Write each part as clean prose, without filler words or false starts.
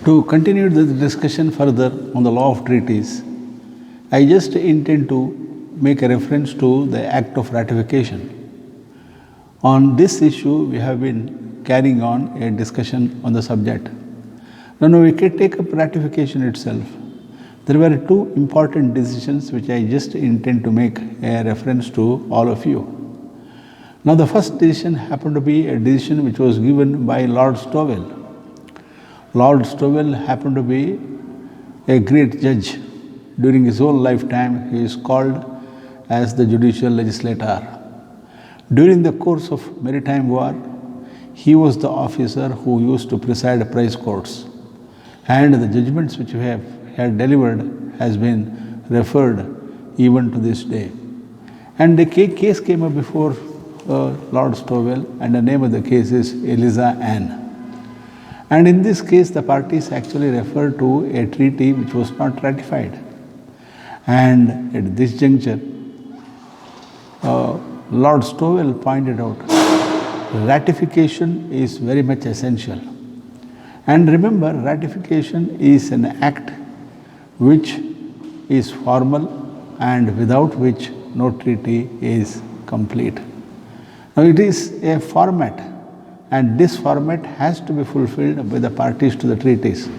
To continue the discussion further on the law of treaties, I just intend to make a reference to the act of ratification. On this issue, we have been carrying on a discussion on the subject. Now we can take up ratification itself. There were two important decisions which I just intend to make a reference to all of you. Now the first decision happened to be a decision which was given by Lord Stowell. Lord Stowell happened to be a great judge. During his whole lifetime, he is called as the judicial legislator. During the course of maritime war, he was the officer who used to preside prize courts, and the judgments which we had delivered has been referred even to this day. And the case came up before Lord Stowell, and the name of the case is Eliza Ann. And in this case, the parties actually referred to a treaty which was not ratified. And at this juncture, Lord Stowell pointed out ratification is very much essential. And remember, ratification is an act which is formal and without which no treaty is complete. Now it is a format, and this format has to be fulfilled by the parties to the treaties,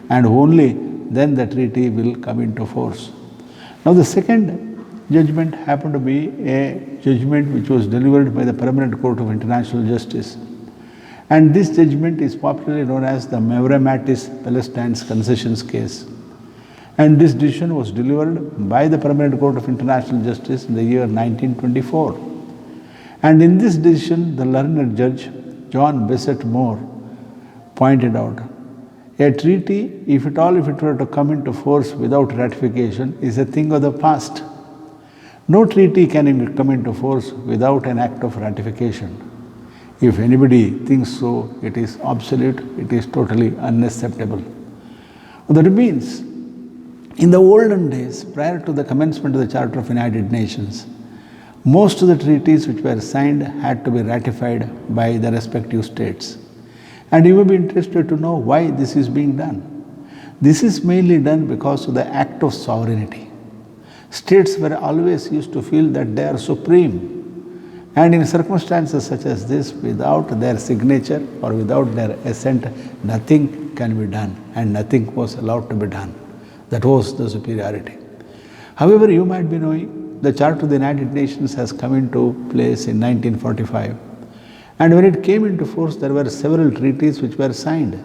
and only then the treaty will come into force. Now the second judgment happened to be a judgment which was delivered by the Permanent Court of International Justice, and this judgment is popularly known as the Mavramatis Palestine's concessions case. And this decision was delivered by the Permanent Court of International Justice in the year 1924. And in this decision, the learned judge John Bassett Moore pointed out, a treaty, if it were to come into force without ratification, is a thing of the past. No treaty can come into force without an act of ratification. If anybody thinks so, it is obsolete, it is totally unacceptable. That means, in the olden days, prior to the commencement of the Charter of United Nations, most of the treaties which were signed had to be ratified by the respective states. And you may be interested to know why this is being done. This is mainly done because of the act of sovereignty. States were always used to feel that they are supreme. And in circumstances such as this, without their signature or without their assent, nothing can be done, and nothing was allowed to be done. That was the superiority. However, you might be knowing, the Charter of the United Nations has come into place in 1945. And when it came into force, there were several treaties which were signed.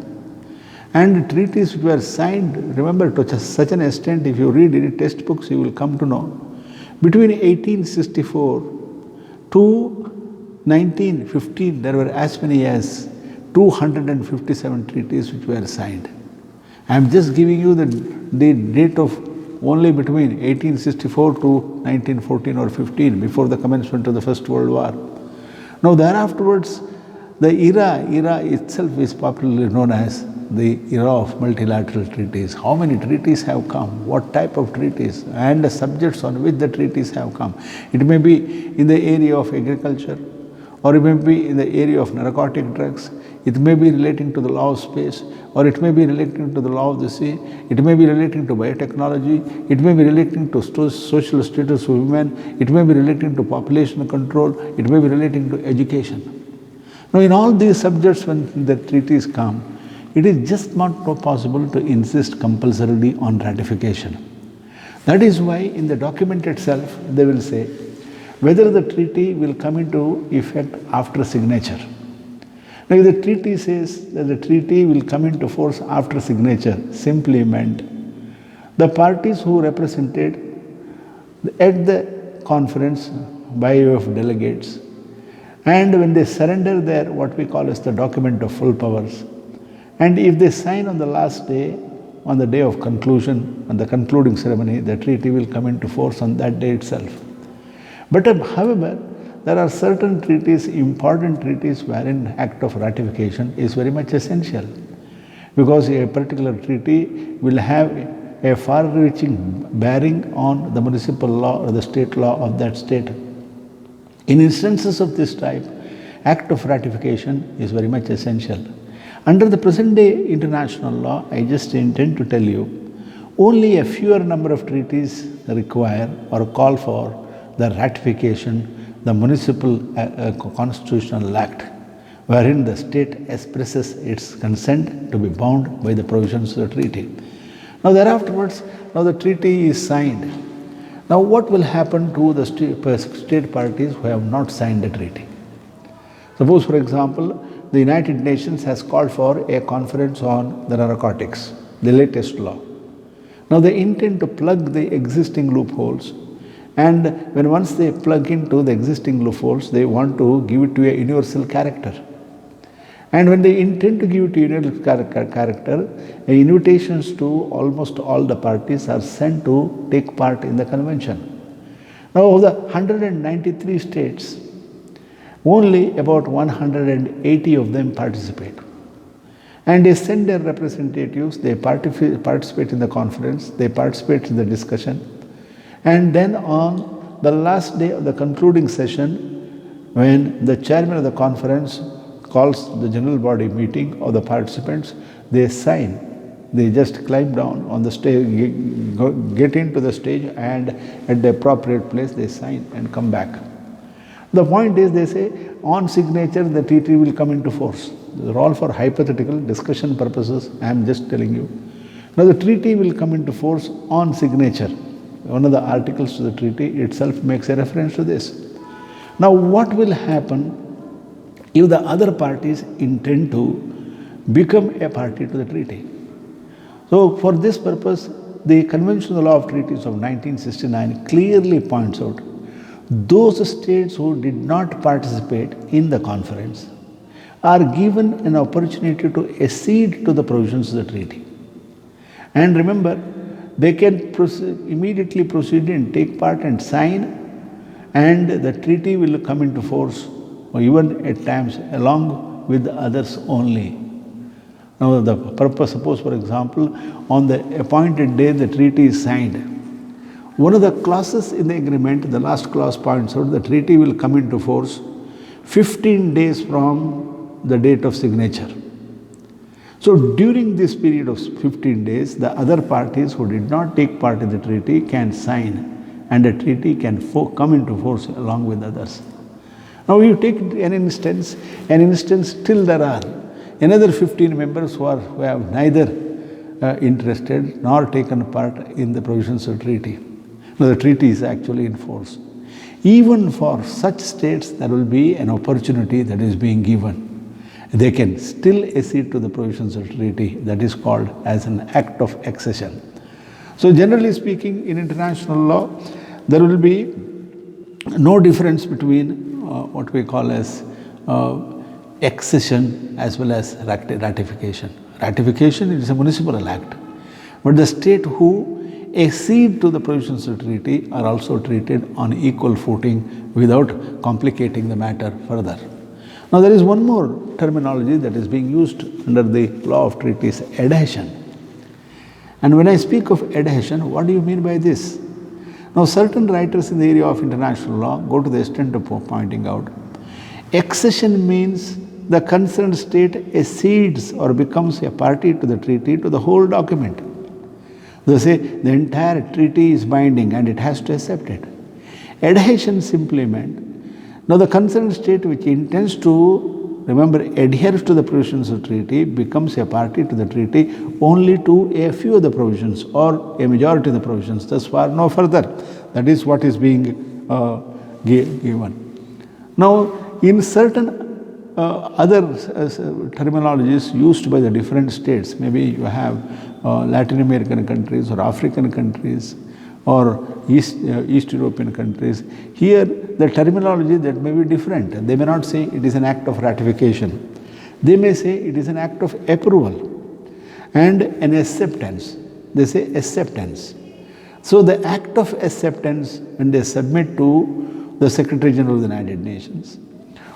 And treaties which were signed, remember, to such an extent, if you read any textbooks, you will come to know, between 1864 to 1915, there were as many as 257 treaties which were signed. I am just giving you the date of only between 1864 to 1914 or 15, before the commencement of the First World War. Now thereafterwards, the era itself is popularly known as the era of multilateral treaties. How many treaties have come? What type of treaties? And the subjects on which the treaties have come. It may be in the area of agriculture, or it may be in the area of narcotic drugs. It may be relating to the law of space, or it may be relating to the law of the sea. It may be relating to biotechnology. It may be relating to social status of women. It may be relating to population control. It may be relating to education. Now, in all these subjects, when the treaties come, it is just not possible to insist compulsorily on ratification. That is why in the document itself, they will say whether the treaty will come into effect after signature. Now, if the treaty says that the treaty will come into force after signature, simply meant the parties who represented at the conference by way of delegates, and when they surrender their what we call as the document of full powers, and if they sign on the last day, on the day of conclusion, on the concluding ceremony, the treaty will come into force on that day itself. But however, there are certain treaties, important treaties, wherein act of ratification is very much essential, because a particular treaty will have a far-reaching bearing on the municipal law or the state law of that state. In instances of this type, act of ratification is very much essential. Under the present day international law, I just intend to tell you, only a fewer number of treaties require or call for the ratification, the municipal constitutional act, wherein the state expresses its consent to be bound by the provisions of the treaty. Now thereafterwards, now the treaty is signed. Now what will happen to the state parties who have not signed the treaty? Suppose, for example, the United Nations has called for a conference on the narcotics, the latest law. Now they intend to plug the existing loopholes, and once they plug into the existing loopholes, they want to give it to a universal character. And when they intend to give it to universal character, invitations to almost all the parties are sent to take part in the convention. Now of the 193 states, only about 180 of them participate. And they send their representatives, they participate in the conference, they participate in the discussion. And then on the last day of the concluding session, when the chairman of the conference calls the general body meeting of the participants, they sign. They just climb down on the stage, get into the stage, and at the appropriate place they sign and come back. The point is, they say, on signature the treaty will come into force. These are all for hypothetical discussion purposes. I am just telling you. Now the treaty will come into force on signature. One of the articles to the treaty itself makes a reference to this. Now what will happen if the other parties intend to become a party to the treaty? So for this purpose, the Convention on the Law of Treaties of 1969 clearly points out those states who did not participate in the conference are given an opportunity to accede to the provisions of the treaty. And remember, they can immediately proceed and take part and sign, and the treaty will come into force, or even at times along with the others only. Now the purpose, suppose for example, on the appointed day the treaty is signed. One of the clauses in the agreement, the last clause points out, the treaty will come into force 15 days from the date of signature. So during this period of 15 days, the other parties who did not take part in the treaty can sign, and the treaty can come into force along with others. Now you take an instance till there are another 15 members who have neither interested nor taken part in the provisions of the treaty. Now the treaty is actually in force. Even for such states, there will be an opportunity that is being given. They can still accede to the provisions of the treaty. That is called as an act of accession. So generally speaking, in international law, there will be no difference between what we call as accession as well as ratification. Ratification is a municipal act, but the state who accede to the provisions of the treaty are also treated on equal footing without complicating the matter further. Now there is one more terminology that is being used under the law of treaties, adhesion. And when I speak of adhesion, what do you mean by this? Now certain writers in the area of international law go to the extent of pointing out, accession means the concerned state accedes or becomes a party to the treaty, to the whole document. They say the entire treaty is binding and it has to accept it. Adhesion simply meant, now the concerned state which intends to, remember, adheres to the provisions of the treaty becomes a party to the treaty only to a few of the provisions or a majority of the provisions, thus far no further. That is what is being given. Now in certain other terminologies used by the different states, maybe you have Latin American countries or African countries or East European countries. Here the terminology that may be different. They may not say it is an act of ratification. They may say it is an act of approval and an acceptance. They say acceptance. So the act of acceptance, when they submit to the Secretary General of the United Nations,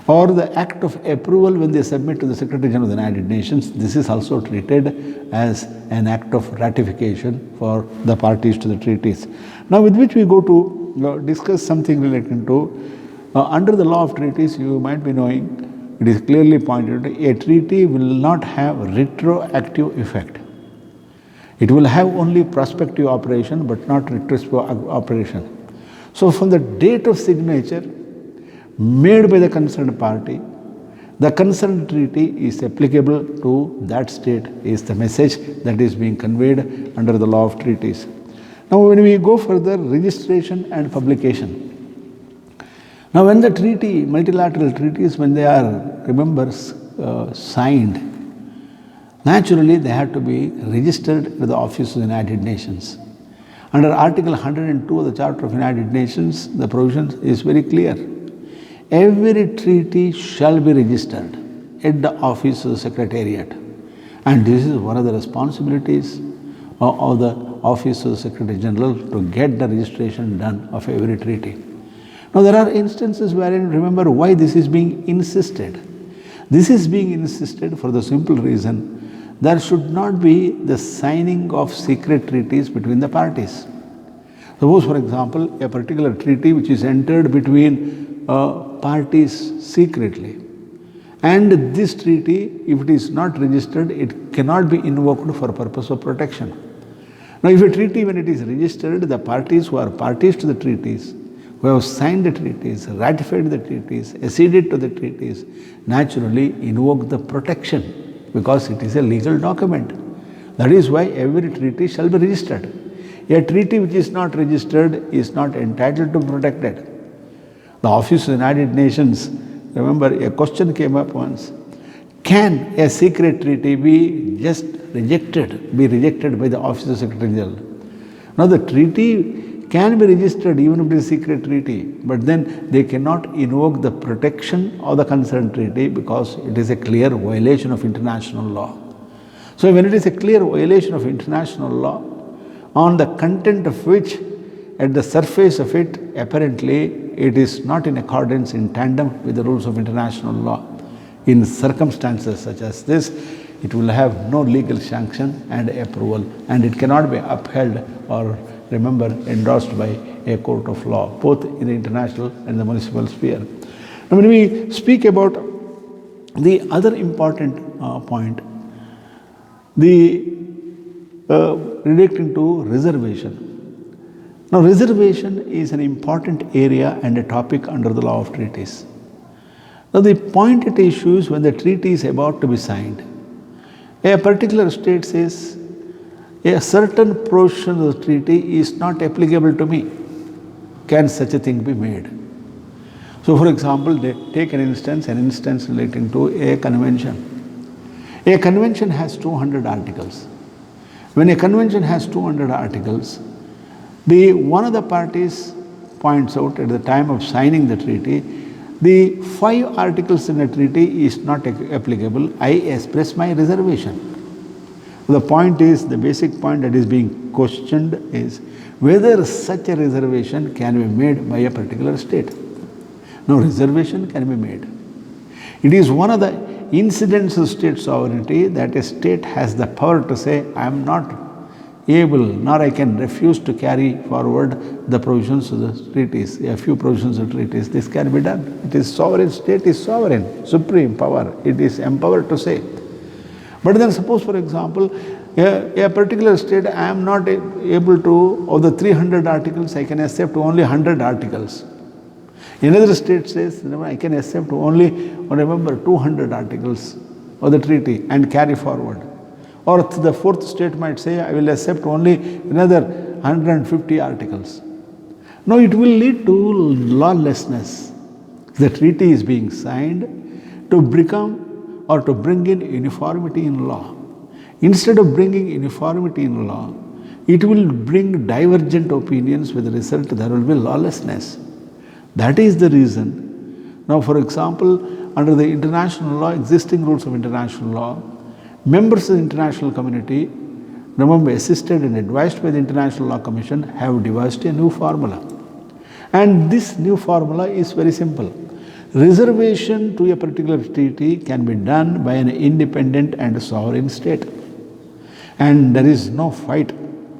or the act of approval when they submit to the Secretary General of the United Nations, this is also treated as an act of ratification for the parties to the treaties. Now with which we go to discuss something related to, under the law of treaties, you might be knowing, it is clearly pointed out, a treaty will not have retroactive effect. It will have only prospective operation but not retrospective operation. So from the date of signature made by the concerned party, the concerned treaty is applicable to that state is the message that is being conveyed under the law of treaties. Now when we go further, registration and publication. Now when the treaty, multilateral treaties, when they are, remember, signed, naturally they have to be registered with the Office of the United Nations. Under Article 102 of the Charter of United Nations, the provision is very clear. Every treaty shall be registered at the Office of the Secretariat. And this is one of the responsibilities of the Office of the Secretary General to get the registration done of every treaty. Now there are instances wherein, remember, why this is being insisted. This is being insisted for the simple reason there should not be the signing of secret treaties between the parties. Suppose, for example, a particular treaty which is entered between parties secretly, and this treaty, if it is not registered, it cannot be invoked for purpose of protection. Now, if a treaty, when it is registered, the parties who are parties to the treaties, who have signed the treaties, ratified the treaties, acceded to the treaties, naturally invoke the protection because it is a legal document. That is why every treaty shall be registered. A treaty which is not registered is not entitled to be protected. The Office of the United Nations, remember, a question came up once. Can a secret treaty be just rejected by the Office of the Secretary General? Now the treaty can be registered even if it is a secret treaty, but then they cannot invoke the protection of the concerned treaty because it is a clear violation of international law. So when it is a clear violation of international law, on the content of which, at the surface of it, apparently it is not in accordance, in tandem with the rules of international law. In circumstances such as this, it will have no legal sanction and approval, and it cannot be upheld or, remember, endorsed by a court of law, both in the international and the municipal sphere. Now, when we speak about the other important point, the relating to reservation. Now, reservation is an important area and a topic under the law of treaties. Now, the point at issue is when the treaty is about to be signed, a particular state says, a certain portion of the treaty is not applicable to me. Can such a thing be made? So, for example, they take an instance relating to a convention. A convention has 200 articles. When a convention has 200 articles, one of the parties points out at the time of signing the treaty, the 5 articles in the treaty is not applicable. I express my reservation. The point is, the basic point that is being questioned is whether such a reservation can be made by a particular state. No, reservation can be made. It is one of the incidents of state sovereignty that a state has the power to say, I am not able, nor I can refuse to carry forward the provisions of the treaties, a few provisions of treaties. This can be done. It is sovereign, state is sovereign, supreme power. It is empowered to say. But then suppose, for example, a particular state, I am not able to, of the 300 articles, I can accept only 100 articles. Another state says, I can accept only, remember, 200 articles of the treaty and carry forward. Or the fourth state might say, I will accept only another 150 articles. Now it will lead to lawlessness. The treaty is being signed to become or to bring in uniformity in law. Instead of bringing uniformity in law, it will bring divergent opinions, with the result there will be lawlessness. That is the reason. Now, for example, under the international law, existing rules of international law, members of the international community, remember, assisted and advised by the International Law Commission, have devised a new formula. And this new formula is very simple. Reservation to a particular treaty can be done by an independent and sovereign state. And there is no fight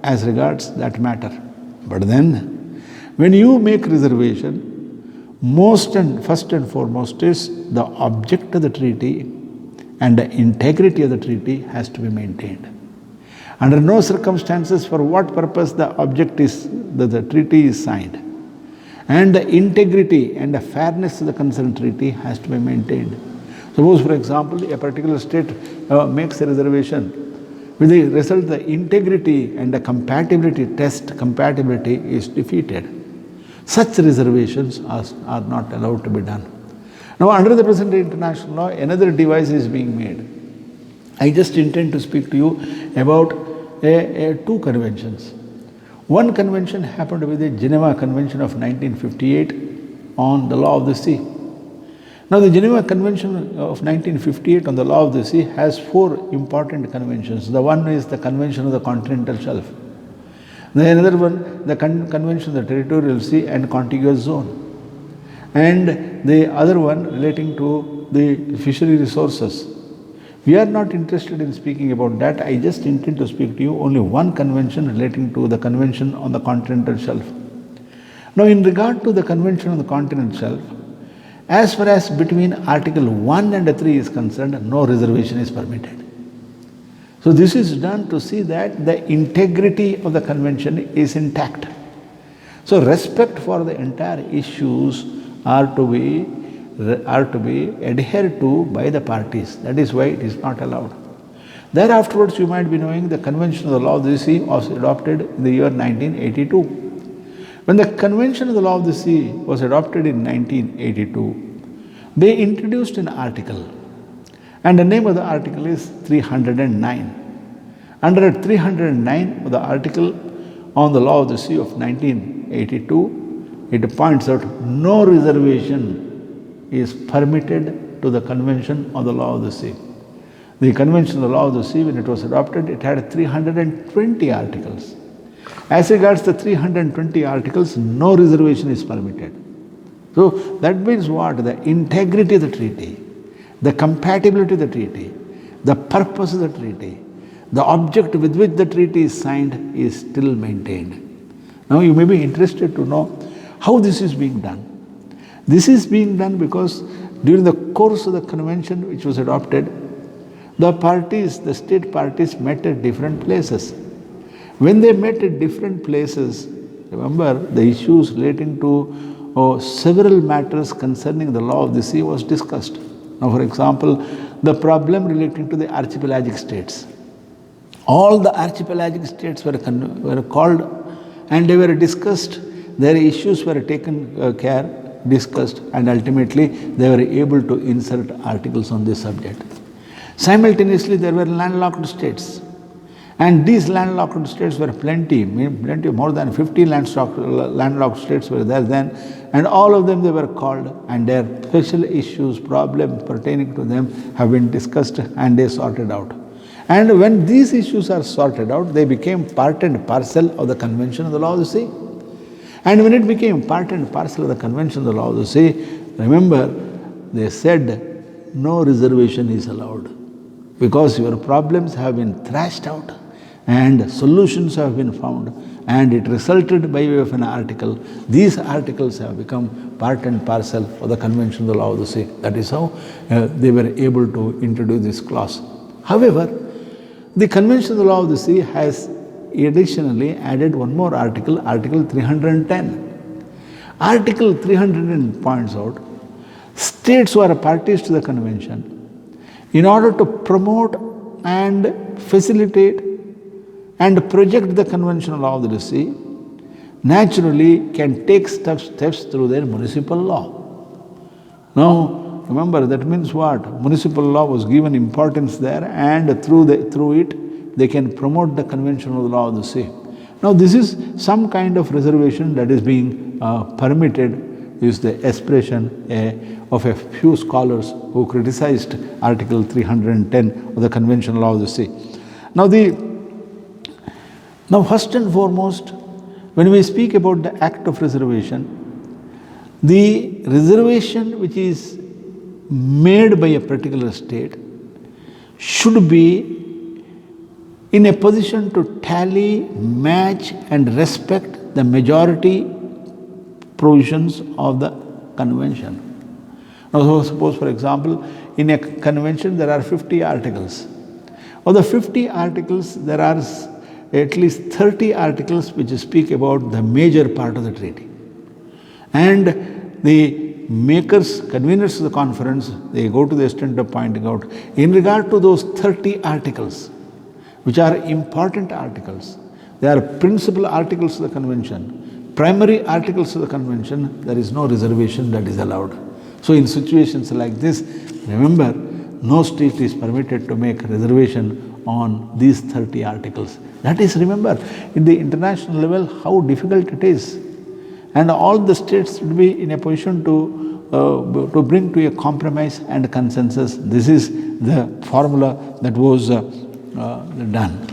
as regards that matter. But then, when you make reservation, First and foremost is the object of the treaty and the integrity of the treaty has to be maintained. Under no circumstances for what purpose the object is that the treaty is signed, and the integrity and the fairness of the concerned treaty has to be maintained. Suppose, for example, a particular state makes a reservation. With the result, the integrity and the compatibility is defeated. Such reservations are not allowed to be done. Now, under the present international law, another device is being made. I just intend to speak to you about two conventions. One convention happened to be the Geneva Convention of 1958 on the law of the sea. Now, the Geneva Convention of 1958 on the law of the sea has four important conventions. The one is the Convention of the Continental Shelf. The another one, the Convention of the Territorial Sea and Contiguous Zone. And the other one relating to the fishery resources. We are not interested in speaking about that. I just intend to speak to you only one convention relating to the Convention on the Continental Shelf. Now, in regard to the Convention on the Continental Shelf, as far as between Article 1 and 3 is concerned, no reservation is permitted. So this is done to see that the integrity of the convention is intact. So respect for the entire issues are to be adhered to by the parties. That is why it is not allowed. Thereafterwards, you might be knowing the Convention of the Law of the Sea was adopted in the year 1982. When the Convention of the Law of the Sea was adopted in 1982, they introduced an article, and the name of the article is 309. Under 309 of the article on the Law of the Sea of 1982, it points out no reservation is permitted to the Convention on the Law of the Sea. The Convention on the Law of the Sea, when it was adopted, it had 320 articles. As regards the 320 articles, no reservation is permitted. So that means what? The integrity of the treaty, the compatibility of the treaty, the purpose of the treaty, the object with which the treaty is signed is still maintained. Now you may be interested to know how this is being done. This is being done because during the course of the convention which was adopted, the state parties met at different places. When they met at different places, remember the issues relating to several matters concerning the law of the sea was discussed. Now, for example, the problem relating to the archipelagic states. All the archipelagic states were called and they were discussed. Their issues were taken care, discussed, and ultimately they were able to insert articles on this subject. Simultaneously, there were landlocked states. And these landlocked states were plenty, more than 50 landlocked states were there then, and all of them they were called, and their special issues, problems pertaining to them have been discussed and they sorted out. And when these issues are sorted out, they became part and parcel of the Convention of the Law of the Sea. And when it became part and parcel of the Convention of the Law of the Sea, remember, they said no reservation is allowed because your problems have been thrashed out and solutions have been found, and it resulted by way of an article. These articles have become part and parcel of the Convention of the Law of the Sea. That is how they were able to introduce this clause. However, the Convention of the Law of the Sea has additionally added one more article, Article 310. Article 310 points out states who are parties to the Convention, in order to promote and facilitate and project the Convention of the Law of the Sea, naturally can take steps through their municipal law. Now, remember, that means what? Municipal law was given importance there, and through it, they can promote the Convention of the Law of the Sea. Now, this is some kind of reservation that is being permitted, is the expression of a few scholars who criticized Article 310 of the Convention of the Law of the Sea. Now, first and foremost, when we speak about the act of reservation, the reservation which is made by a particular state should be in a position to tally, match, and respect the majority provisions of the convention. Now, so suppose, for example, in a convention there are 50 articles. Of the 50 articles, there are at least 30 articles which speak about the major part of the treaty. And the makers, conveners of the conference, they go to the extent of pointing out, in regard to those 30 articles, which are important articles, they are principal articles of the convention, primary articles of the convention, there is no reservation that is allowed. So in situations like this, remember, no state is permitted to make reservation on these 30 articles. That is, remember, in the international level, how difficult it is. And all the states should be in a position to bring to a compromise and consensus. This is the formula that was done.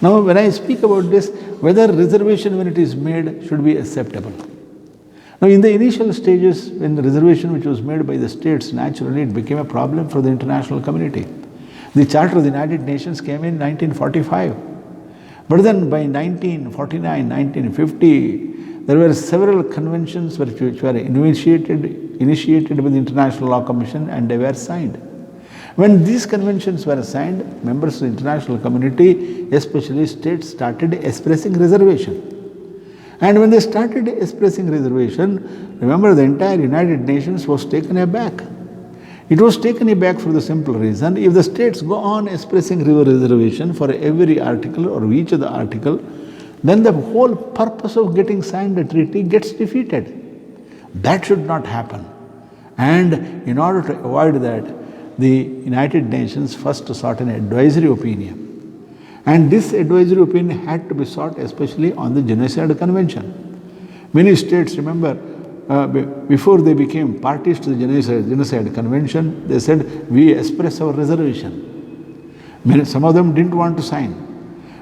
Now, when I speak about this, whether reservation when it is made should be acceptable. Now, in the initial stages, when the reservation which was made by the states, naturally it became a problem for the international community. The Charter of the United Nations came in 1945. But then by 1949, 1950, there were several conventions which were initiated by the International Law Commission, and they were signed. When these conventions were signed, members of the international community, especially states, started expressing reservation. And when they started expressing reservation, remember, the entire United Nations was taken aback. It was taken aback for the simple reason, if the states go on expressing reservation for every article or each of the article, then the whole purpose of getting signed a treaty gets defeated. That should not happen. And in order to avoid that, the United Nations first sought an advisory opinion. And this advisory opinion had to be sought especially on the Genocide Convention. Many states, remember, before they became parties to the Genocide Convention, they said, we express our reservation. Some of them didn't want to sign.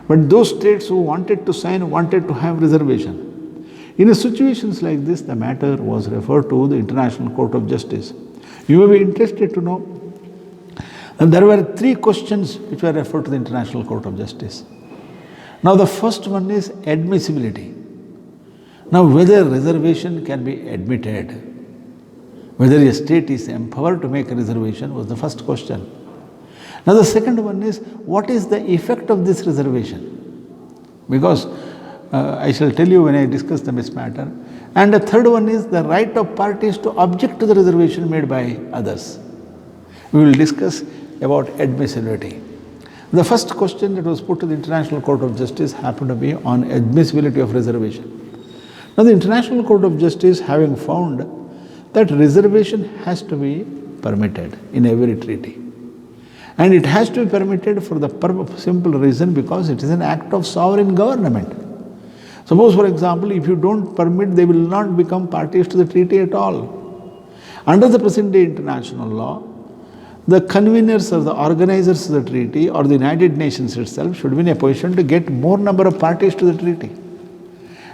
But those states who wanted to sign wanted to have reservation. In situations like this, the matter was referred to the International Court of Justice. You may be interested to know, and there were three questions which were referred to the International Court of Justice. Now, the first one is admissibility. Now, whether reservation can be admitted, whether a state is empowered to make a reservation was the first question. Now, the second one is, what is the effect of this reservation? Because I shall tell you when I discuss this matter. And the third one is the right of parties to object to the reservation made by others. We will discuss about admissibility. The first question that was put to the International Court of Justice happened to be on admissibility of reservation. Now, the International Court of Justice, having found that reservation has to be permitted in every treaty. And it has to be permitted for the simple reason because it is an act of sovereign government. Suppose, for example, if you don't permit, they will not become parties to the treaty at all. Under the present day international law, the conveners or the organizers of the treaty or the United Nations itself should be in a position to get more number of parties to the treaty.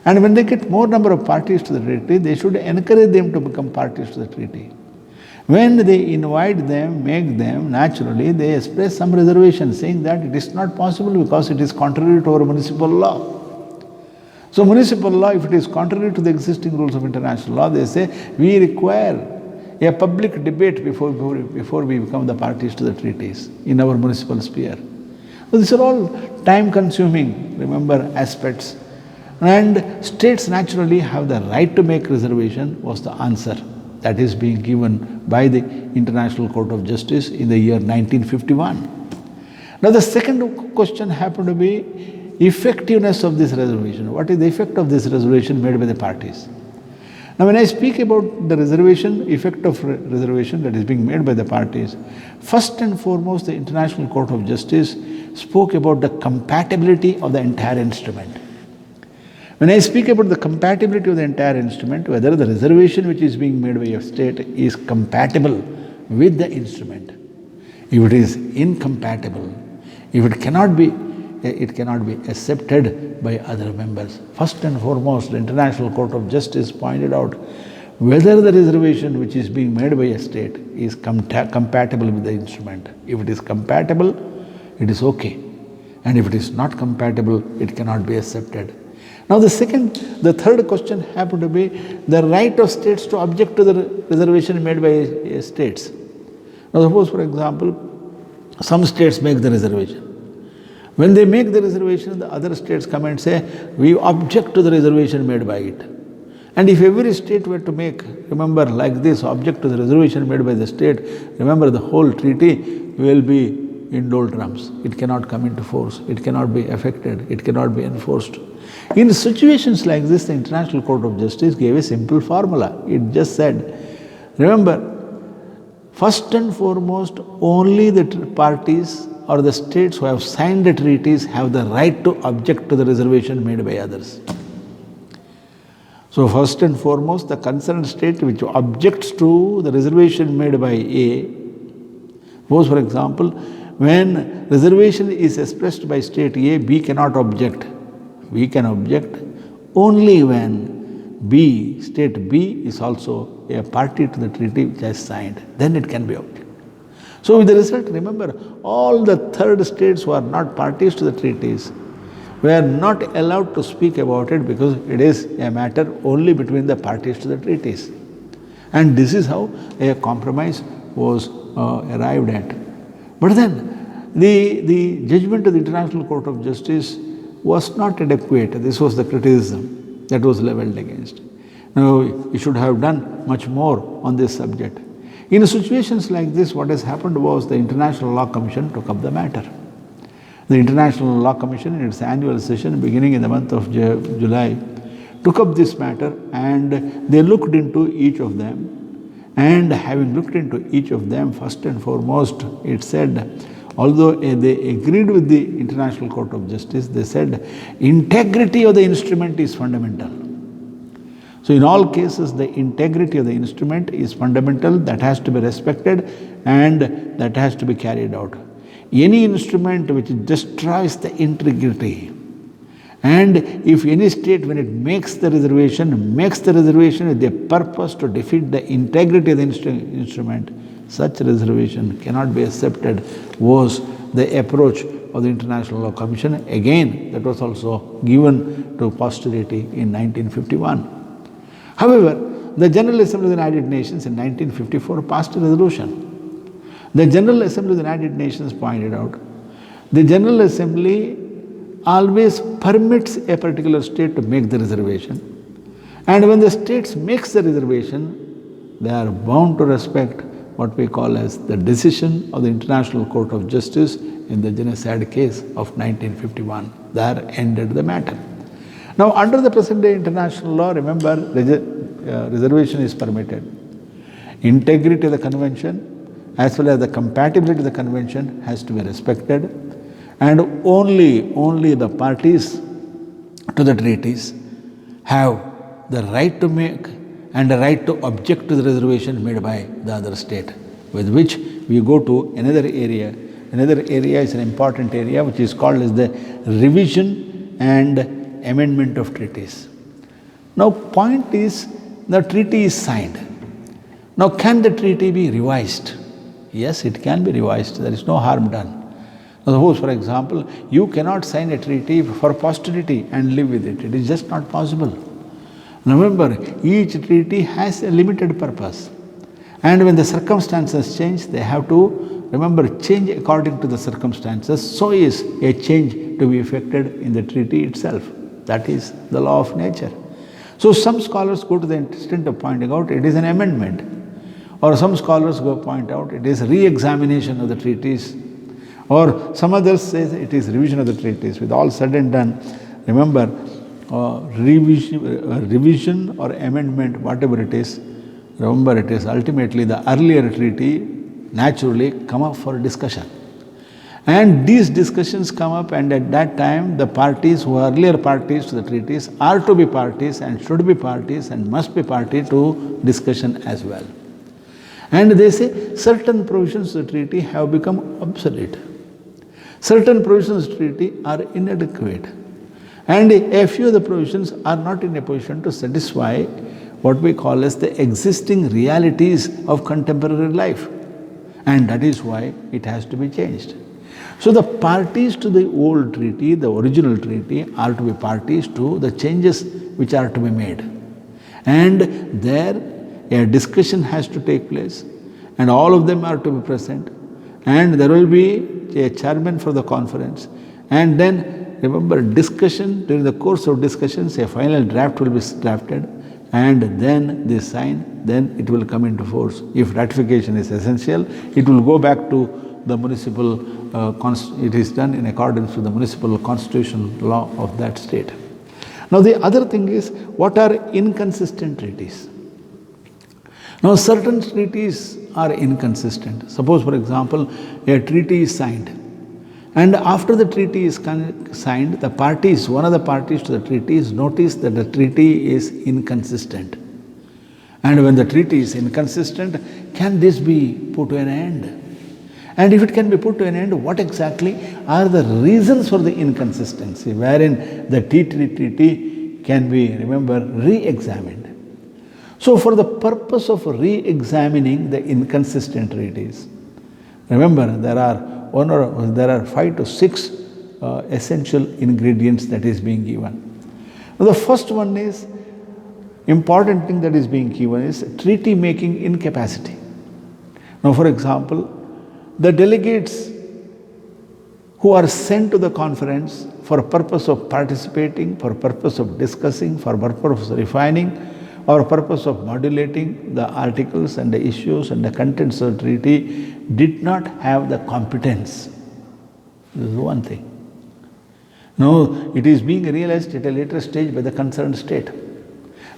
And when they get more number of parties to the treaty, they should encourage them to become parties to the treaty. When they invite them, make them, naturally they express some reservation saying that it is not possible because it is contrary to our municipal law. So municipal law, if it is contrary to the existing rules of international law, they say we require a public debate before we become the parties to the treaties in our municipal sphere. So these are all time-consuming, remember, aspects. And states naturally have the right to make reservation was the answer that is being given by the International Court of Justice in the year 1951. Now, the second question happened to be effectiveness of this reservation. What is the effect of this reservation made by the parties? Now, when I speak about the reservation, effect of reservation that is being made by the parties, first and foremost, the International Court of Justice spoke about the compatibility of the entire instrument. When I speak about the compatibility of the entire instrument, whether the reservation which is being made by a state is compatible with the instrument. If it is incompatible, if it cannot be accepted by other members. First and foremost, the International Court of Justice pointed out whether the reservation which is being made by a state is compatible with the instrument. If it is compatible, it is okay. And if it is not compatible, it cannot be accepted. Now the third question happened to be the right of states to object to the reservation made by states. Now suppose, for example, some states make the reservation. When they make the reservation, the other states come and say, we object to the reservation made by it. And if every state were to make, remember, like this, object to the reservation made by the state, remember the whole treaty will be in doldrums. It cannot come into force. It cannot be affected. It cannot be enforced. In situations like this, the International Court of Justice gave a simple formula. It just said, remember, first and foremost, only the parties or the states who have signed the treaties have the right to object to the reservation made by others. So first and foremost, the concerned state which objects to the reservation made by A, suppose for example, when reservation is expressed by state A, B cannot object. We can object only when B, state B, is also a party to the treaty which has signed. Then it can be objected. So with the result, remember, all the third states who are not parties to the treaties were not allowed to speak about it because it is a matter only between the parties to the treaties. And this is how a compromise was arrived at. But then the judgment of the International Court of Justice was not adequate. This was the criticism that was leveled against. Now, you should have done much more on this subject. In situations like this, what has happened was the International Law Commission took up the matter. The International Law Commission, in its annual session beginning in the month of July, took up this matter and they looked into each of them. And having looked into each of them, first and foremost, it said, although they agreed with the International Court of Justice, they said integrity of the instrument is fundamental. So in all cases, the integrity of the instrument is fundamental, that has to be respected and that has to be carried out. Any instrument which destroys the integrity, and if any state, when it makes the reservation with the purpose to defeat the integrity of the instrument, such reservation cannot be accepted, was the approach of the International Law Commission. Again, that was also given to posterity in 1951. However, the General Assembly of the United Nations in 1954 passed a resolution. The General Assembly of the United Nations pointed out, the General Assembly always permits a particular state to make the reservation. And when the states makes the reservation, they are bound to respect what we call as the decision of the International Court of Justice in the genocide case of 1951. There ended the matter. Now, under the present day international law, remember, reservation is permitted. Integrity of the convention as well as the compatibility of the convention has to be respected, and only the parties to the treaties have the right to make and the right to object to the reservation made by the other state, with which we go to another area. Another area is an important area which is called as the revision and amendment of treaties. Now, point is, the treaty is signed. Now, can the treaty be revised? Yes, it can be revised. There is no harm done. Now, suppose, for example, you cannot sign a treaty for posterity and live with it. It is just not possible. Remember, each treaty has a limited purpose. And when the circumstances change, they have to, remember, change according to the circumstances. So is a change to be effected in the treaty itself. That is the law of nature. So some scholars go to the extent of pointing out it is an amendment. Or some scholars go point out it is re-examination of the treaties. Or some others say it is revision of the treaties. With all said and done, remember, revision or amendment, whatever it is, remember it is ultimately the earlier treaty naturally come up for discussion. And these discussions come up, and at that time the parties who are earlier parties to the treaties are to be parties and should be parties and must be party to discussion as well. And they say certain provisions of the treaty have become obsolete. Certain provisions of the treaty are inadequate. And a few of the provisions are not in a position to satisfy what we call as the existing realities of contemporary life. And that is why it has to be changed. So the parties to the old treaty, the original treaty, are to be parties to the changes which are to be made. And there a discussion has to take place, and all of them are to be present, and there will be a chairman for the conference. And then remember, discussion, during the course of discussions, a final draft will be drafted, and then they sign, then it will come into force. If ratification is essential, it will go back to the municipal, it is done in accordance with the municipal constitutional law of that state. Now the other thing is, what are inconsistent treaties? Now certain treaties are inconsistent. Suppose, for example, a treaty is signed, and after the treaty is signed, the parties, one of the parties to the treaty is noticed that the treaty is inconsistent. And when the treaty is inconsistent, can this be put to an end? And if it can be put to an end, what exactly are the reasons for the inconsistency, wherein the treaty can be, remember, re-examined? So for the purpose of re-examining the inconsistent treaties, remember there are 5 to 6 essential ingredients that is being given. Now the first one is, important thing that is being given is treaty making incapacity. Now for example, the delegates who are sent to the conference for purpose of participating, for purpose of discussing, for purpose of refining, or purpose of modulating the articles and the issues and the contents of the treaty did not have the competence. This is one thing. Now, it is being realized at a later stage by the concerned state.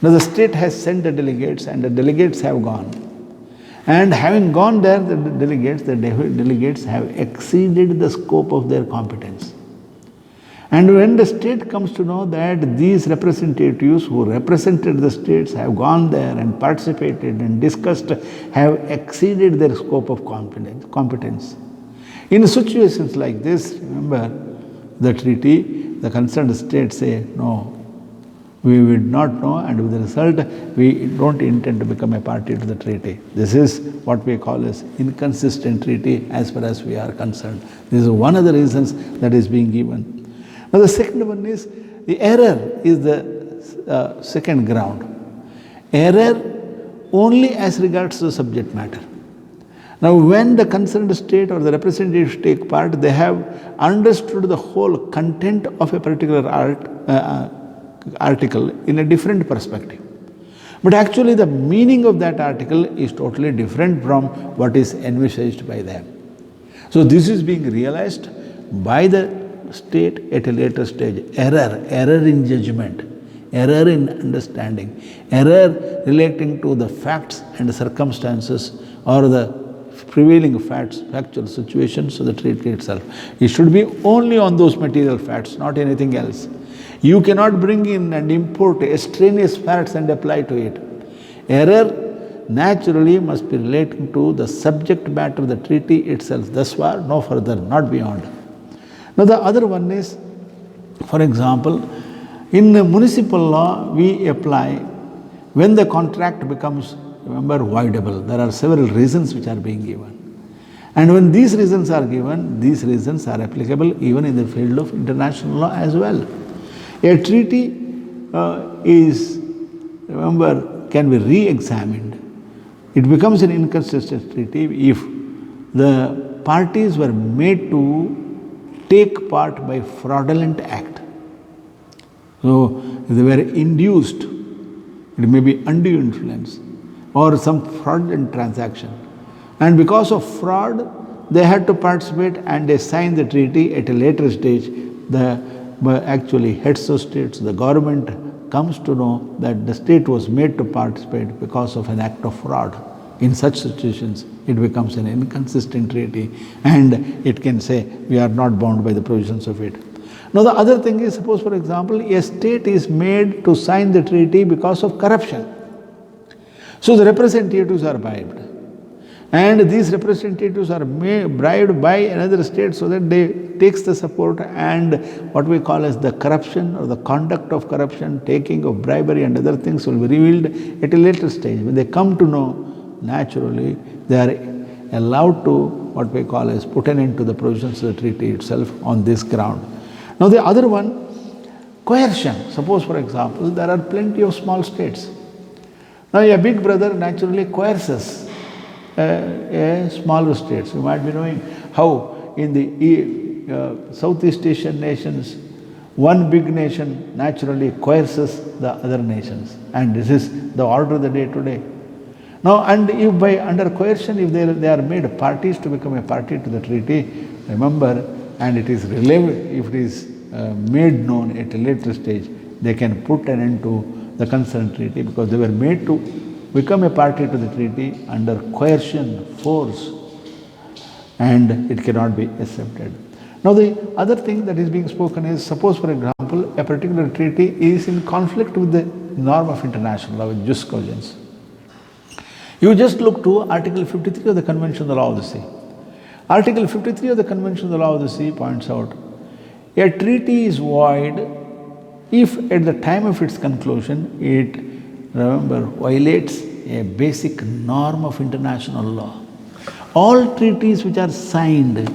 Now, the state has sent the delegates, and the delegates have gone. And having gone there, the delegates have exceeded the scope of their competence. And when the state comes to know that these representatives who represented the states have gone there and participated and discussed, have exceeded their scope of competence. In situations like this, remember the treaty, the concerned states say, no, we would not know, and with the result, we don't intend to become a party to the treaty. This is what we call as inconsistent treaty as far as we are concerned. This is one of the reasons that is being given. Now the second one is, the error is the second ground. Error only as regards the subject matter. Now when the concerned state or the representatives take part, they have understood the whole content of a particular article in a different perspective. But actually the meaning of that article is totally different from what is envisaged by them. So this is being realized by the state at a later stage. Error in judgment, error in understanding, error relating to the facts and circumstances or the prevailing facts, factual situations of the treaty itself. It should be only on those material facts, not anything else. You cannot bring in and import extraneous facts and apply to it. Error naturally must be relating to the subject matter of the treaty itself. Thus far, no further, not beyond. Now the other one is, for example, in municipal law we apply when the contract becomes, remember, voidable. There are several reasons which are being given. And when these reasons are given, these reasons are applicable even in the field of international law as well. A treaty can be re-examined. It becomes an inconsistent treaty if the parties were made to take part by fraudulent act. So, if they were induced, it may be undue influence or some fraudulent transaction. And because of fraud, they had to participate and they signed the treaty at a later stage. Actually heads of states, the government comes to know that the state was made to participate because of an act of fraud. In such situations, it becomes an inconsistent treaty and it can say we are not bound by the provisions of it. Now the other thing is, suppose for example, a state is made to sign the treaty because of corruption. So the representatives are bribed. And these representatives are bribed by another state so that they takes the support, and what we call as the corruption or the conduct of corruption, taking of bribery and other things will be revealed at a later stage. When they come to know, naturally, they are allowed to what we call as put an end to the provisions of the treaty itself on this ground. Now the other one, coercion. Suppose for example, there are plenty of small states. Now a big brother naturally coerces a smaller states. You might be knowing how in the Southeast Asian nations, one big nation naturally coerces the other nations, and this is the order of the day today. Now, and if by under coercion, if they are made parties to become a party to the treaty, remember, and it is if it is made known at a later stage, they can put an end to the concerned treaty because they were made to become a party to the treaty under coercion, force, and it cannot be accepted. Now the other thing that is being spoken is, suppose for example, a particular treaty is in conflict with the norm of international law, with jus cogens. You just look to Article 53 of the Convention on the Law of the Sea. Article 53 of the Convention on the Law of the Sea points out, a treaty is void if at the time of its conclusion it, remember, violates a basic norm of international law. All treaties which are signed,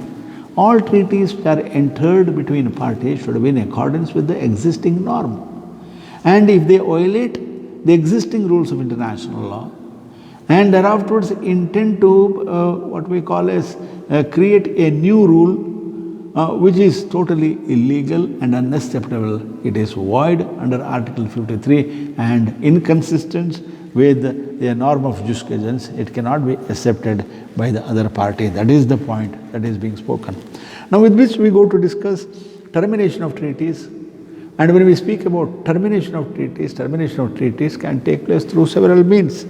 all treaties which are entered between parties should be in accordance with the existing norm. And if they violate the existing rules of international law, and thereafter intend to what we call as create a new rule which is totally illegal and unacceptable, it is void under Article 53 and inconsistent with the norm of jus cogens. It cannot be accepted by the other party. That is the point that is being spoken. Now with which we go to discuss termination of treaties. And when we speak about termination of treaties can take place through several means,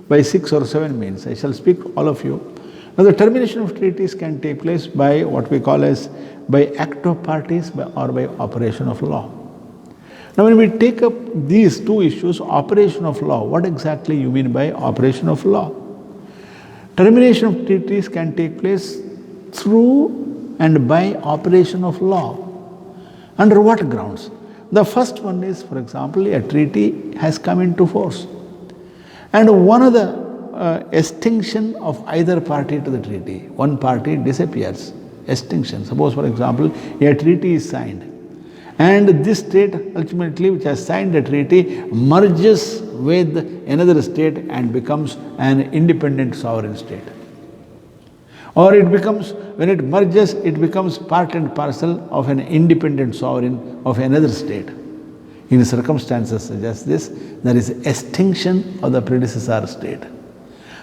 by 6 or 7 means. I shall speak to all of you. Now the termination of treaties can take place by what we call as by act of parties or by operation of law. Now when we take up these two issues, operation of law, what exactly you mean by operation of law? Termination of treaties can take place through and by operation of law. Under what grounds? The first one is, for example, a treaty has come into force. And one of the extinction of either party to the treaty, one party disappears, extinction. Suppose for example, a treaty is signed and this state ultimately which has signed the treaty merges with another state and becomes an independent sovereign state. Or it becomes, when it merges, it becomes part and parcel of an independent sovereign of another state. In circumstances such as this, there is extinction of the predecessor state.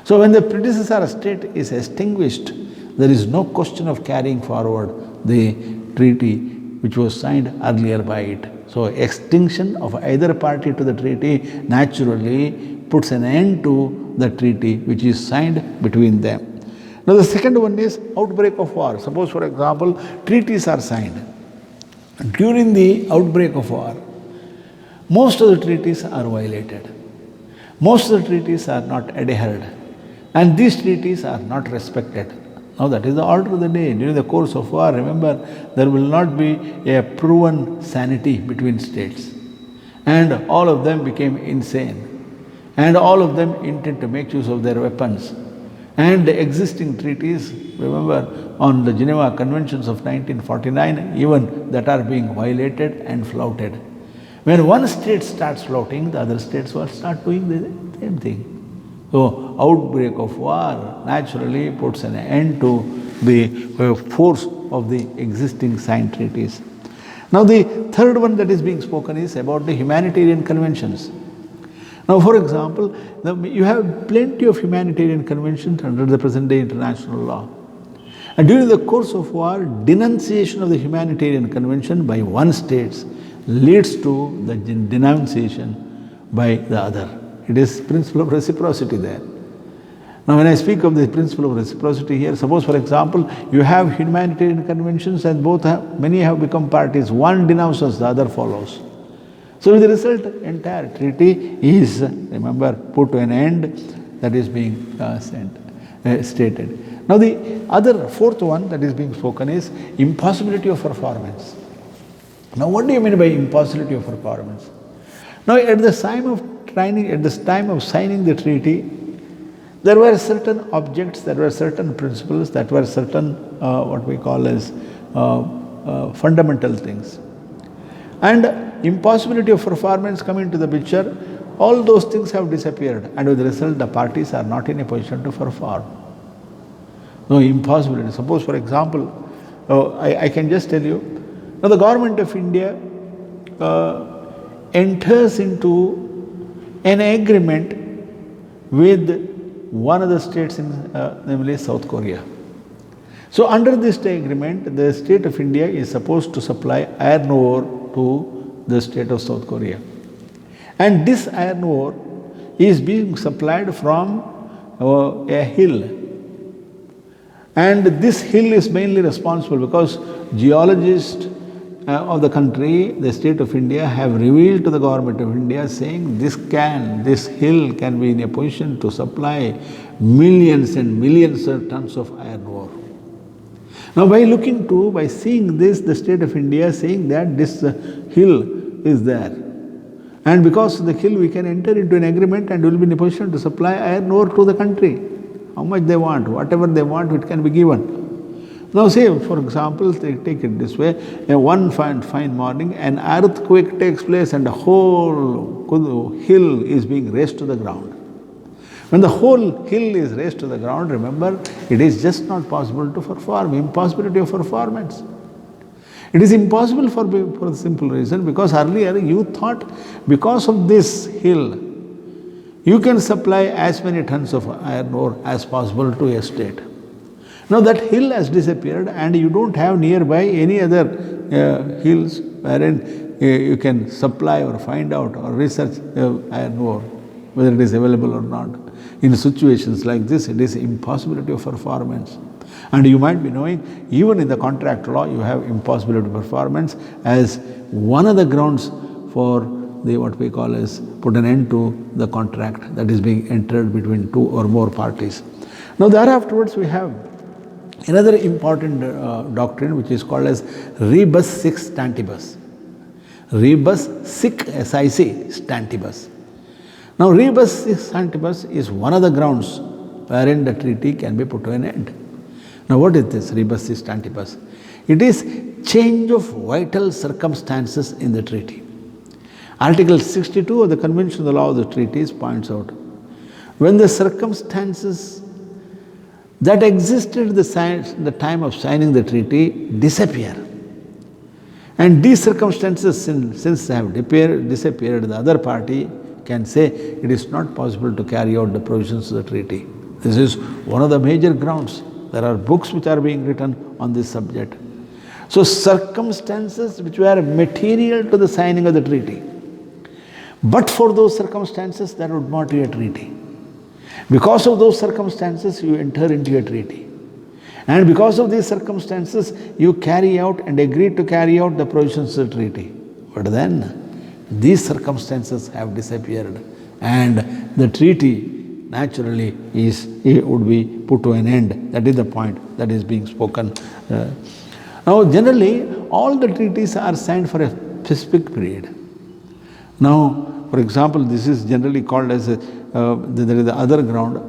So when the predecessor state is extinguished, there is no question of carrying forward the treaty which was signed earlier by it. So extinction of either party to the treaty naturally puts an end to the treaty which is signed between them. Now the second one is outbreak of war. Suppose for example, treaties are signed. During the outbreak of war, most of the treaties are violated. Most of the treaties are not adhered. And these treaties are not respected. Now that is the order of the day. During the course of war, remember, there will not be a proven sanity between states. And all of them became insane. And all of them intend to make use of their weapons. And the existing treaties, remember, on the Geneva Conventions of 1949, even that are being violated and flouted. When one state starts flouting, the other states will start doing the same thing. So, outbreak of war naturally puts an end to the force of the existing signed treaties. Now, the third one that is being spoken is about the humanitarian conventions. Now, for example, you have plenty of humanitarian conventions under the present day international law. And during the course of war, denunciation of the humanitarian convention by one state leads to the denunciation by the other. It is principle of reciprocity there. Now when I speak of the principle of reciprocity here, suppose for example, you have humanitarian conventions and many have become parties. One denounces, the other follows. So with the result, entire treaty is, remember, put to an end, that is being stated. Now the other fourth one that is being spoken is impossibility of performance. Now what do you mean by impossibility of performance? Now at the time of signing the treaty, there were certain objects, there were certain principles, that were certain what we call as fundamental things. And impossibility of performance come into the picture, all those things have disappeared, and with the result the parties are not in a position to perform. No impossibility. Suppose, for example, I can just tell you, now the government of India enters into an agreement with one of the states in, namely South Korea. So under this agreement, the state of India is supposed to supply iron ore to the state of South Korea. And this iron ore is being supplied from a hill. And this hill is mainly responsible because geologists of the country, the state of India, have revealed to the government of India saying this hill can be in a position to supply millions and millions of tons of iron ore. Now by seeing this, the state of India saying that this hill is there. And because of the hill we can enter into an agreement and will be in a position to supply iron ore to the country. How much they want, whatever they want, it can be given. Now say, for example, take it this way, one fine morning an earthquake takes place and the whole hill is being raised to the ground. When the whole hill is raised to the ground, remember, it is just not possible to perform, impossibility of performance. It is impossible for the simple reason because earlier you thought because of this hill, you can supply as many tons of iron ore as possible to a state. Now that hill has disappeared and you don't have nearby any other hills wherein you can supply or find out or research iron ore, whether it is available or not. In situations like this, it is impossibility of performance. And you might be knowing, even in the contract law, you have impossibility of performance as one of the grounds for what we call as put an end to the contract that is being entered between two or more parties. Now there afterwards we have another important doctrine which is called as rebus sic stantibus. Rebus sic, S-I-C, stantibus. Now rebus sic stantibus is one of the grounds wherein the treaty can be put to an end. Now what is this rebus sic stantibus? It is change of vital circumstances in the treaty. Article 62 of the Convention of the Law of the Treaties points out, when the circumstances that existed at the time of signing the treaty disappear, and these circumstances since they have disappeared, the other party can say it is not possible to carry out the provisions of the treaty. This is one of the major grounds. There are books which are being written on this subject. So circumstances which were material to the signing of the treaty, but for those circumstances there would not be a treaty. Because of those circumstances you enter into a treaty. And because of these circumstances you carry out and agree to carry out the provisions of the treaty. But then these circumstances have disappeared and the treaty naturally would be put to an end. That is the point that is being spoken. Now generally all the treaties are signed for a specific period. Now, for example, this is generally called as there is the other ground.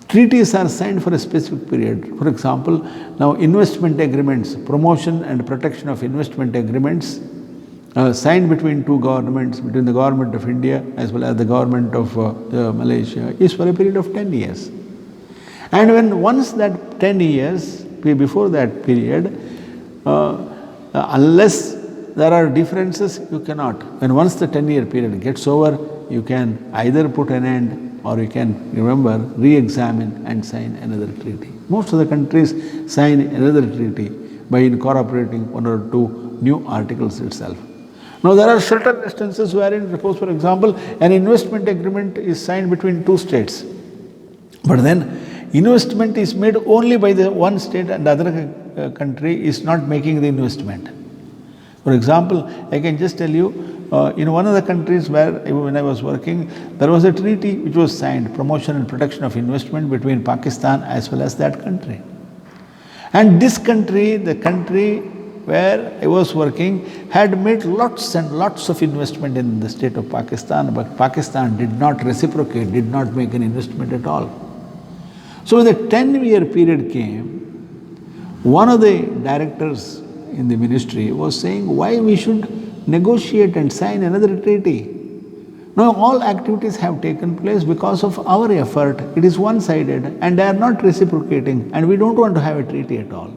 Treaties are signed for a specific period. For example, now investment agreements, promotion and protection of investment agreements signed between two governments, between the government of India as well as the government of Malaysia, is for a period of 10 years. And when once that 10 years, before that period, unless there are differences, you cannot. When once the 10-year period gets over, you can either put an end or you can, remember, re-examine and sign another treaty. Most of the countries sign another treaty by incorporating one or two new articles itself. Now there are certain instances wherein, suppose for example, an investment agreement is signed between two states. But then investment is made only by the one state and the other country is not making the investment. For example, I can just tell you, in one of the countries where when I was working, there was a treaty which was signed, promotion and protection of investment between Pakistan as well as that country. And this country, the country where I was working, had made lots and lots of investment in the state of Pakistan, but Pakistan did not reciprocate, did not make an investment at all. So when the 10-year period came, one of the directors in the ministry was saying why we should negotiate and sign another treaty. Now all activities have taken place because of our effort. It is one-sided and they are not reciprocating, and we don't want to have a treaty at all.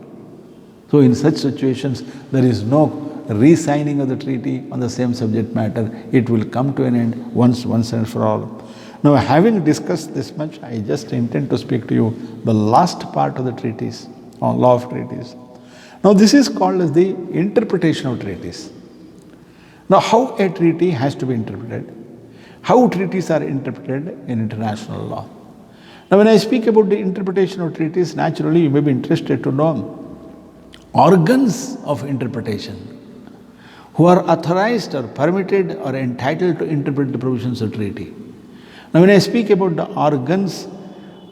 So in such situations, there is no re-signing of the treaty on the same subject matter. It will come to an end once and for all. Now, having discussed this much, I just intend to speak to you the last part of the treatise, on law of treaties. Now, this is called as the interpretation of treaties. Now, how a treaty has to be interpreted, how treaties are interpreted in international law. Now, when I speak about the interpretation of treaties, naturally you may be interested to know organs of interpretation who are authorized or permitted or entitled to interpret the provisions of treaty. Now, when I speak about the organs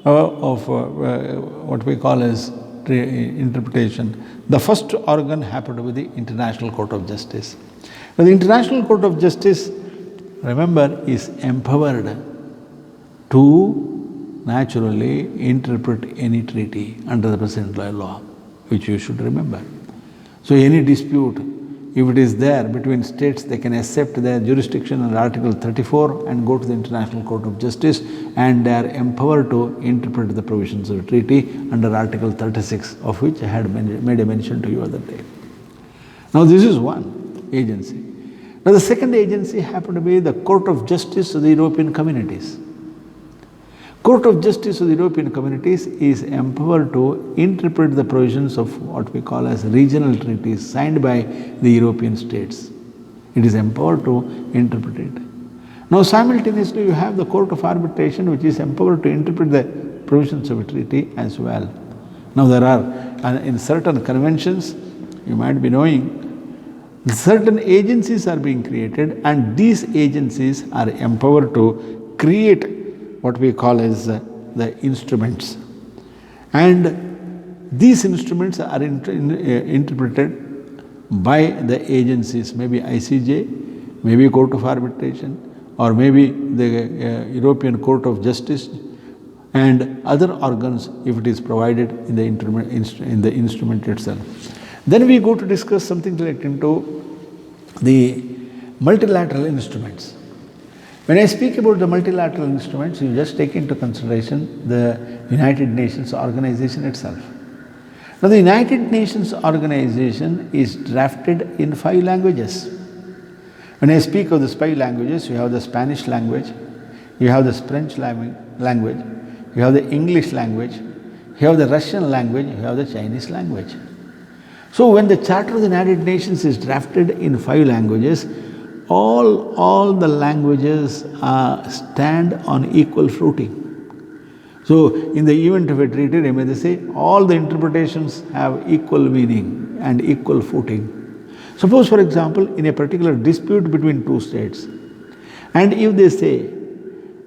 of what we call as interpretation, the first organ happened to be the International Court of Justice. Now, the International Court of Justice, remember, is empowered to naturally interpret any treaty under the present law, which you should remember. So, any dispute, if it is there between states, they can accept their jurisdiction under Article 34 and go to the International Court of Justice, and they are empowered to interpret the provisions of the treaty under Article 36, of which I had made a mention to you other day. Now, this is one agency. Now, the second agency happened to be the Court of Justice of the European Communities. Court of Justice of the European Communities is empowered to interpret the provisions of what we call as regional treaties signed by the European states. It is empowered to interpret it. Now, simultaneously, you have the Court of Arbitration, which is empowered to interpret the provisions of a treaty as well. Now, there are, in certain conventions, you might be knowing, certain agencies are being created, and these agencies are empowered to create what we call as the instruments. And these instruments are interpreted by the agencies, maybe ICJ, maybe Court of Arbitration, or maybe the European Court of Justice, and other organs if it is provided in the instrument itself. Then we go to discuss something relating to the multilateral instruments. When I speak about the multilateral instruments, you just take into consideration the United Nations organization itself. Now, the United Nations organization is drafted in 5 languages. When I speak of the 5 languages, you have the Spanish language, you have the French language, you have the English language, you have the Russian language, you have the Chinese language. So, when the Charter of the United Nations is drafted in 5 languages, all the languages stand on equal footing. So, in the event of a treaty, may they say all the interpretations have equal meaning and equal footing. Suppose, for example, in a particular dispute between 2 states, and if they say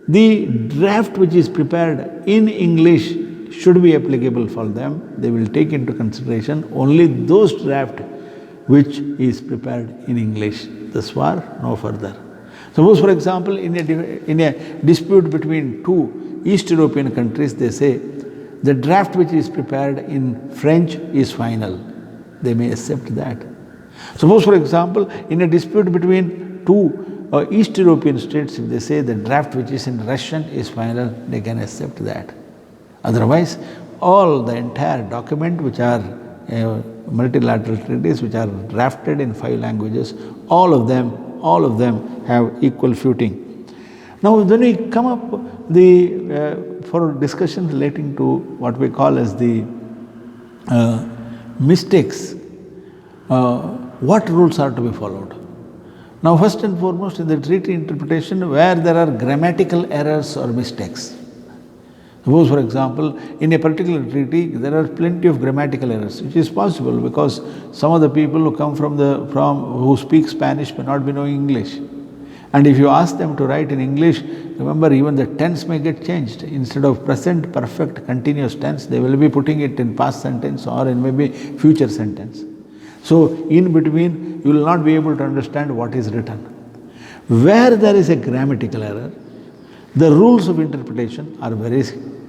the draft which is prepared in English should be applicable for them, they will take into consideration only those draft which is prepared in English. Thus far, no further. Suppose, for example, in a dispute between 2 East European countries, they say the draft which is prepared in French is final. They may accept that. Suppose, for example, in a dispute between 2 East European states, if they say the draft which is in Russian is final, they can accept that. Otherwise, the entire document which are multilateral treaties which are drafted in 5 languages, all of them have equal footing. Now, when we come up for discussion relating to what we call as the mistakes, what rules are to be followed? Now, first and foremost, in the treaty interpretation, where there are grammatical errors or mistakes. Suppose, for example, in a particular treaty, there are plenty of grammatical errors, which is possible because some of the people who come who speak Spanish may not be knowing English. And if you ask them to write in English, remember, even the tense may get changed. Instead of present perfect continuous tense, they will be putting it in past sentence or in maybe future sentence. So, in between, you will not be able to understand what is written. Where there is a grammatical error, the rules of interpretation are very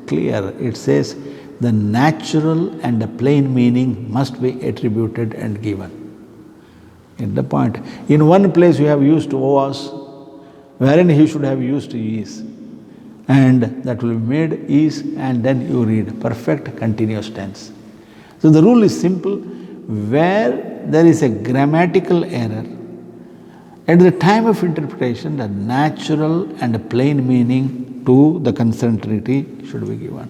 clear. It says the natural and the plain meaning must be attributed and given. Get the point? In one place you have used was, wherein he should have used is. And that will be made is, and then you read perfect continuous tense. So the rule is simple. Where there is a grammatical error, at the time of interpretation, the natural and plain meaning to the concerned treaty should be given.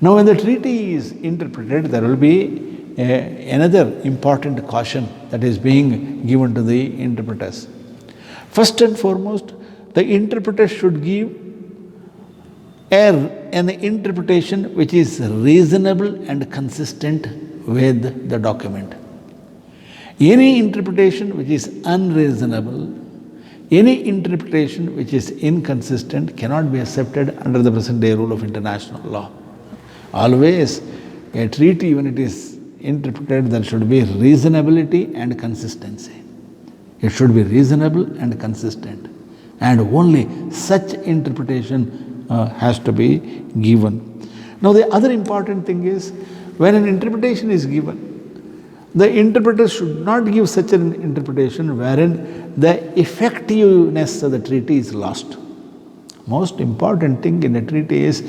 Now, when the treaty is interpreted, there will be another important caution that is being given to the interpreters. First and foremost, the interpreter should give an interpretation which is reasonable and consistent with the document. Any interpretation which is unreasonable, any interpretation which is inconsistent cannot be accepted under the present day rule of international law. Always a treaty, when it is interpreted, there should be reasonability and consistency. It should be reasonable and consistent, and only such interpretation has to be given. Now, the other important thing is, when an interpretation is given, the interpreter should not give such an interpretation wherein the effectiveness of the treaty is lost. Most important thing in a treaty is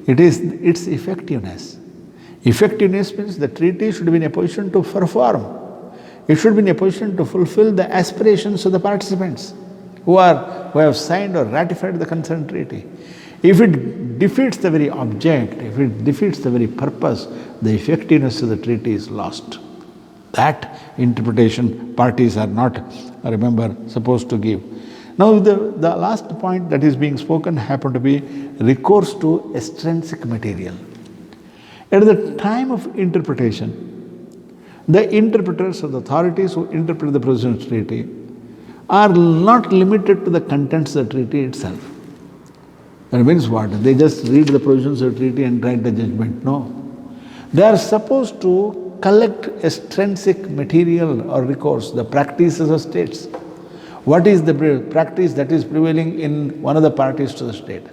its effectiveness. Effectiveness means the treaty should be in a position to perform. It should be in a position to fulfill the aspirations of the participants who have signed or ratified the concerned treaty. If it defeats the very object, if it defeats the very purpose, the effectiveness of the treaty is lost. That interpretation parties are not, remember, supposed to give. Now, the last point that is being spoken happened to be recourse to extrinsic material. At the time of interpretation, the interpreters or the authorities who interpret the provisions of the treaty are not limited to the contents of the treaty itself. That means what? They just read the provisions of the treaty and write the judgment. No. They are supposed to collect extrinsic material or recourse, the practices of states. What is the practice that is prevailing in one of the parties to the state?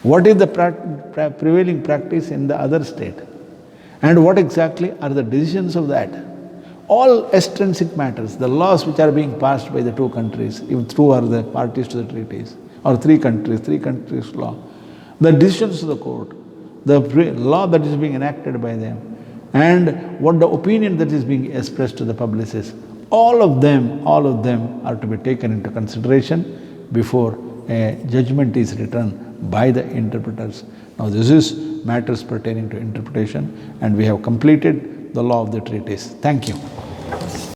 What is the prevailing practice in the other state? And what exactly are the decisions of that? All extrinsic matters, the laws which are being passed by the two countries, if two are the parties to the treaties, or three countries' law, the decisions of the court, the law that is being enacted by them, and what the opinion that is being expressed to the publicists, all of them are to be taken into consideration before a judgment is written by the interpreters. Now, this is matters pertaining to interpretation, and we have completed the law of the treaties. Thank you.